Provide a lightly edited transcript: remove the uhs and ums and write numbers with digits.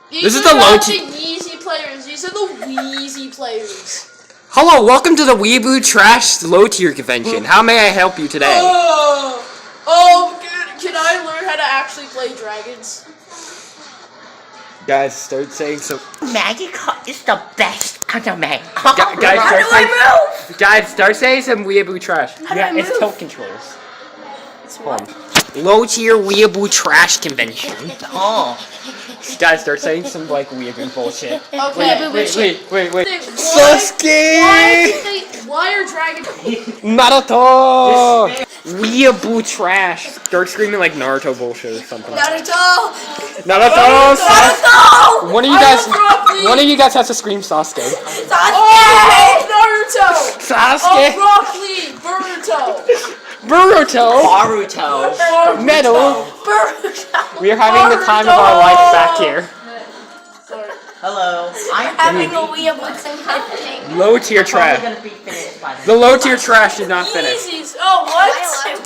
This is the low tier. Yeezy players. These are the Weezy players. Hello, welcome to the Weeabo Trash Low Tier Convention. How may I help you today? Can I learn how to actually play dragons? Guys, start saying some. Magic is the best anime. Guys, start saying some Weeabo trash. Yeah, it's tilt controls. It's what? Low Tier Weeabo Trash Convention. Oh. Guys, start saying some like weeaboo bullshit. Okay. Wait. Sasuke! Why are dragons? Naruto! Weeabo trash. Start screaming like Naruto bullshit or something. Naruto! One of you guys has to scream Sasuke. Naruto! Sasuke! Broccoli! Boruto! Naruto. Metal! Boruto! We are having the time of our life back here. Hello. I'm having a Weeabo convention. Low tier trash. gonna be finished by The low tier trash did not finish. Yeezys! Oh, what?